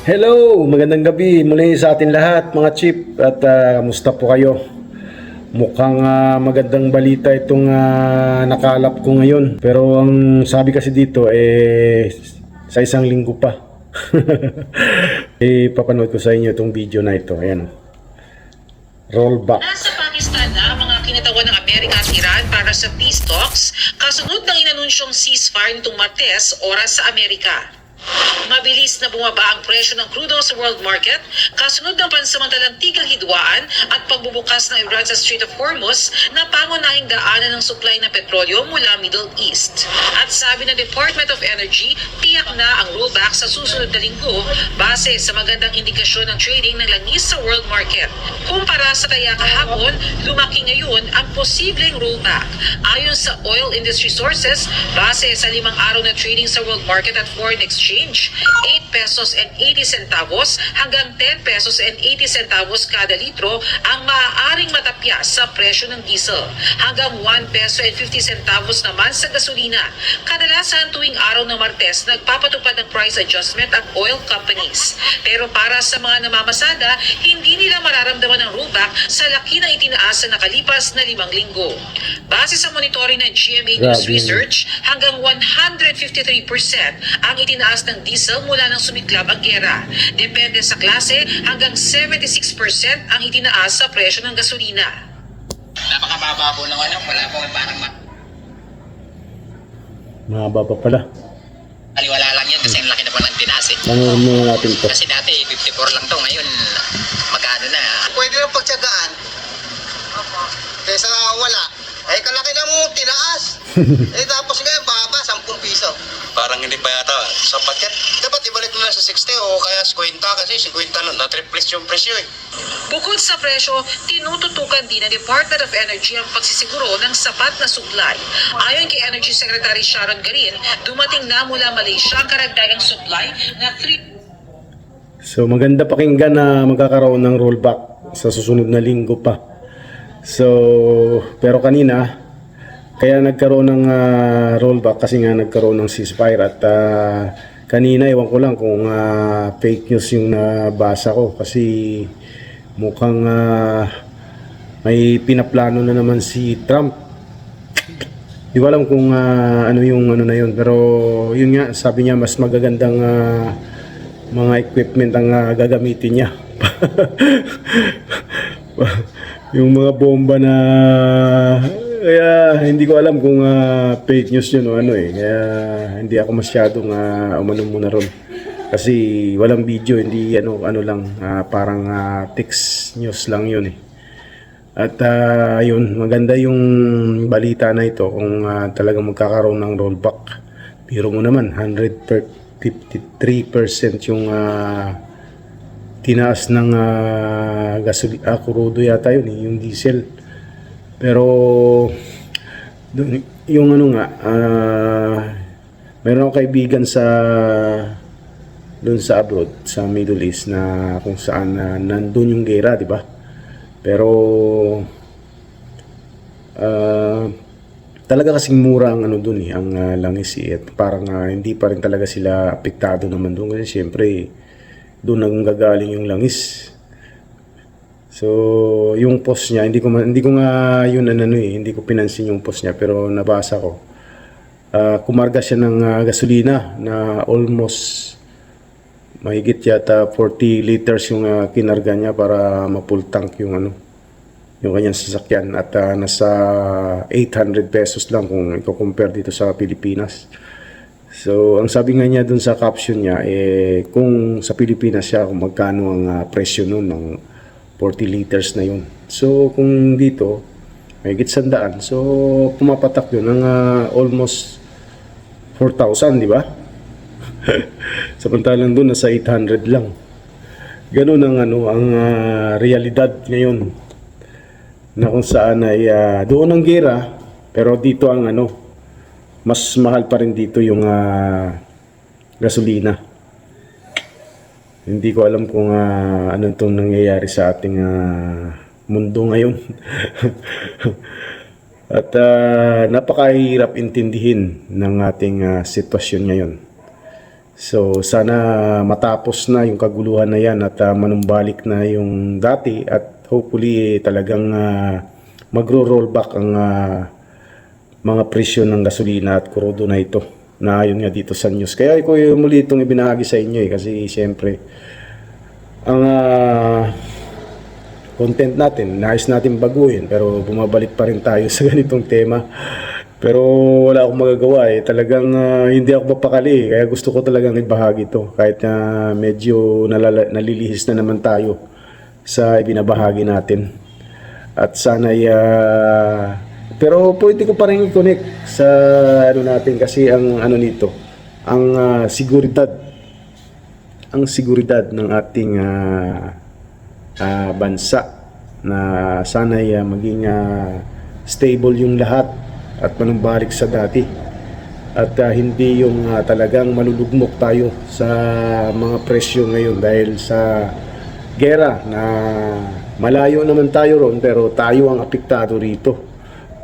Hello, magandang gabi muli sa atin lahat mga chip at kamusta po kayo? Mukhang magandang balita itong nakalap ko ngayon. Pero ang sabi kasi dito sa isang linggo pa. Papanood ko sa inyo itong video na ito. Ayan. Rollback. Nasa Pakistan na ang mga kinatawan ng Amerika at Iran para sa peace talks kasunod ng inanunsyong ceasefire nitong Martes oras sa Amerika. Mabilis na bumaba ang presyo ng crudo sa world market kasunod ng pansamantalang tigil hidwaan at pagbubukas ng Iran sa Strait of Hormuz na pangunahing daanan ng supply ng petrolyo mula Middle East. At sabi ng Department of Energy, tiyak na ang rollback sa susunod na linggo base sa magandang indikasyon ng trading ng langis sa world market. Kumpara sa taya kahapon, lumaki ngayon ang posibleng rollback. Ayon sa oil industry sources, base sa 5 araw na trading sa world market at foreign exchange, 8 pesos and 80 centavos hanggang 10 pesos and 80 centavos kada litro ang maaaring matapyas sa presyo ng diesel, hanggang 1 peso and 50 centavos naman sa gasolina. Kadalasan tuwing araw ng Martes, nagpapatupad ng price adjustment ang oil companies. Pero para sa mga namamasada, hindi nila mararamdaman ang rollback sa laki ng itinaas sa nakalipas na 5 linggo. Base sa monitoring ng GMA News Research, hanggang 153% ang itinaas ng diesel mula nang sumiklab ang gera. Depende sa klase, hanggang 76% ang itinaas sa presyo ng gasolina. Napakababa po ng wala pong parang Mahaba pa pala. aliwala lang yan kasi ang laki na po ng tinaas eh. Panood muna natin ito. Kasi dati 54 lang to, ngayon magkano na. Pwede lang pagtsagaan. Kaysa wala. Eh, kalaki na mo tinaas. Tapos ngayon, baba, 10 piso. Parang hindi pa yata sapat yan. Dapat ibalik mo na sa 60 o kaya 50 kasi 50 na triples yung presyo eh. Bukod sa presyo, tinututukan din ng Department of Energy ang pagsisiguro ng sapat na supply. Ayon kay Energy Secretary Sharon Garin, dumating na mula Malaysia ang karagdagang supply na 3 So maganda pakinggan na magkakaroon ng rollback sa susunod na linggo pa. So pero kanina kaya nagkaroon ng rollback kasi nga nagkaroon ng ceasefire at kanina ewan ko lang kung fake news yung nabasa ko kasi mukhang may pinaplano na naman si Trump. Di ko alam kung ano yung ano na yun, pero yun nga sabi niya mas magagandang mga equipment ang gagamitin niya. Yung mga bomba na kaya hindi ko alam kung fake news yun o ano kaya hindi ako masyadong umano muna ron kasi walang video, hindi ano lang parang text news lang yun at yun maganda yung balita na ito kung talagang magkakaroon ng rollback. Pero mo naman 153% yung tinaas ng crudo yata yun yung diesel. Pero yung ano nga meron akong kaibigan doon sa abroad sa Middle East na kung saan nandun yung gera, di ba? Pero talaga kasing mura ang ano doon ang langis at parang hindi pa rin talaga sila apektado naman doon kasi syempre doon nanggagaling yung langis. So, yung post niya, hindi ko nga yun hindi ko pinansin yung post niya pero nabasa ko. Kumarga siya ng gasolina na almost mahigit yata 40 liters yung kinarga niya para ma-full tank yung yung kanyang sasakyan at nasa 800 pesos lang kung i-compare dito sa Pilipinas. So, ang sabi nga niya dun sa caption niya kung sa Pilipinas siya kung magkano ang presyo nun ng 40 liters na yun. So, kung dito, may higit 100. So, pumapatak yun ng almost 4,000, di ba? Samantalang doon, nasa 800 lang. Ganun ang, ang realidad ngayon. Na kung saan ay doon ang gera, pero dito ang mas mahal pa rin dito yung gasolina. Hindi ko alam kung ano itong nangyayari sa ating mundo ngayon. At napakahirap intindihin ng ating sitwasyon ngayon. So sana matapos na yung kaguluhan na yan at manumbalik na yung dati at hopefully talagang magro-roll back ang mga presyo ng gasolina at krudo na ito na ayon nga dito sa news. Kaya ko yung muli itong ibinahagi sa inyo kasi siyempre ang content natin, nais natin baguhin pero bumabalik pa rin tayo sa ganitong tema. Pero wala akong magagawa talagang hindi ako mapakali kaya gusto ko talagang ibahagi ito kahit na medyo nalilihis na naman tayo sa ibinabahagi natin. At sana pero pwede ko pa rin i-connect sa ano natin kasi ang ano nito, ang seguridad ng ating bansa na sana maging stable yung lahat at manumbalik sa dati at hindi yung talagang malulugmok tayo sa mga presyo ngayon dahil sa gera na malayo naman tayo ron pero tayo ang apektado rito.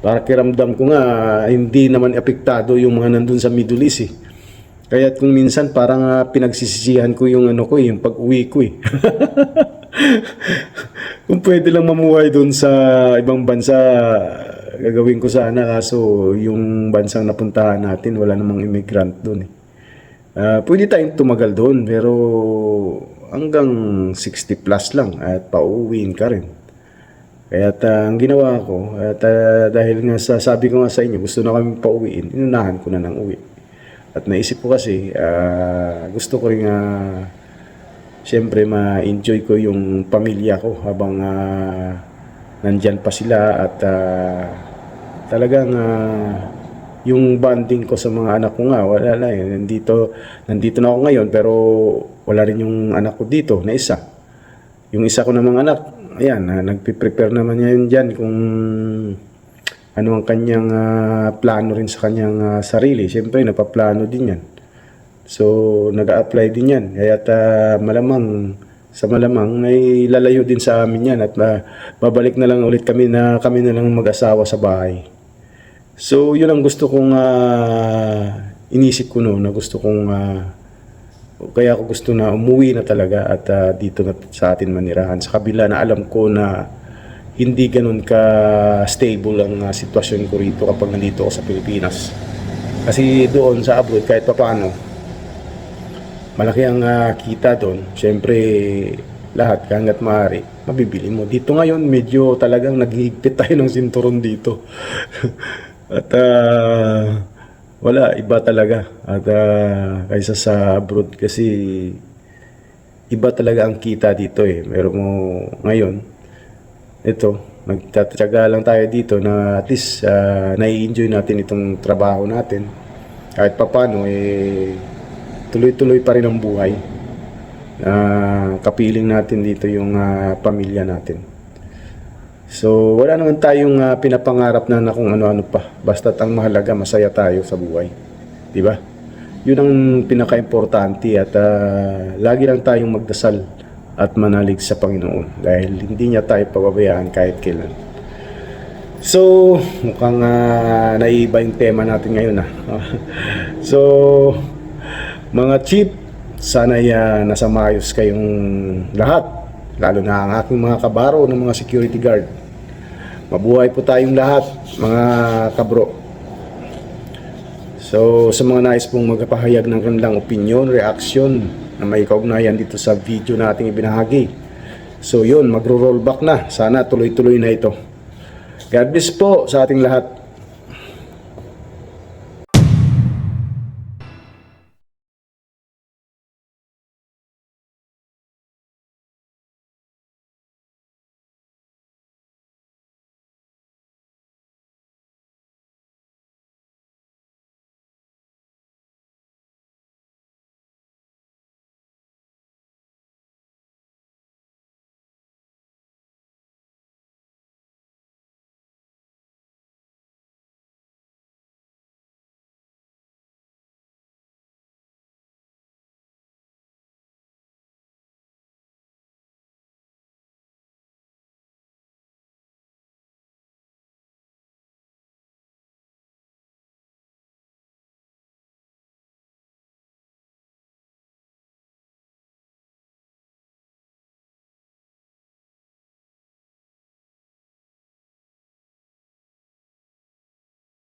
Para kiramdam ko nga hindi naman apektado yung mga nandun sa Middle East Kaya kung minsan parang pinagsisisihan ko yung ano ko yung pag-uwi ko Kung pwede lang mamuhay doon sa ibang bansa, gagawin ko sana kaso yung bansang napuntahan natin wala namang immigrant doon pwede tayong tumagal doon pero hanggang 60 plus lang at pauwiin ka rin. Kaya ang ginawa ko at dahil nga sabi ko nga sa inyo gusto na kami pauwiin, inunahan ko na ng uwi. At naisip ko kasi gusto ko rin siyempre ma-enjoy ko yung pamilya ko habang nandyan pa sila at talagang yung bonding ko sa mga anak ko nga wala na nandito na ako ngayon pero wala rin yung anak ko dito na isa. Yung isa ko namang anak, ayan, nagpe-prepare naman niya yun dyan kung ano ang kanyang plano rin sa kanyang sarili. Siyempre napaplano din yan. So nag-a-apply din yan. Kaya malamang may lalayo din sa amin yan at babalik na lang ulit kami na lang mag-asawa sa bahay. So yun ang gusto kong inisip ko noon na gusto kong kaya ako gusto na umuwi na talaga at dito na sa atin manirahan sa kabila na alam ko na hindi ganun ka stable ang sitwasyon ko rito kapag nandito ako sa Pilipinas. Kasi doon sa abroad kahit papaano malaki ang kita doon. Siyempre lahat hangga't maaari mabibili mo. Dito ngayon medyo talagang naghihigpit tayo ng sinturon dito. At wala, iba talaga. At kaysa sa abroad kasi iba talaga ang kita dito Meron mo ngayon, ito, nagtatyaga lang tayo dito na at least nai-enjoy natin itong trabaho natin. Kahit papano tuloy-tuloy pa rin ang buhay. Kapiling natin dito yung pamilya natin. So wala naman tayong pinapangarap na kung ano-ano pa. Basta't ang mahalaga masaya tayo sa buhay. 'Di ba? 'Yun ang pinaka-importante at lagi lang tayong magdasal at manalig sa Panginoon dahil hindi niya tayo pababayaan kahit kailan. So mukhang naiiba yung tema natin ngayon So mga chief, sana nasa maayos kayong lahat, lalo na ang aking mga kabaro ng mga security guard. Mabuhay po tayong lahat, mga kabro. So sa mga nais pong magpahayag ng kanilang opinion, reaction na may kaugnayan dito sa video na ating ibinahagi, so yun, magro-roll back na. Sana tuloy-tuloy na ito. God bless po sa ating lahat.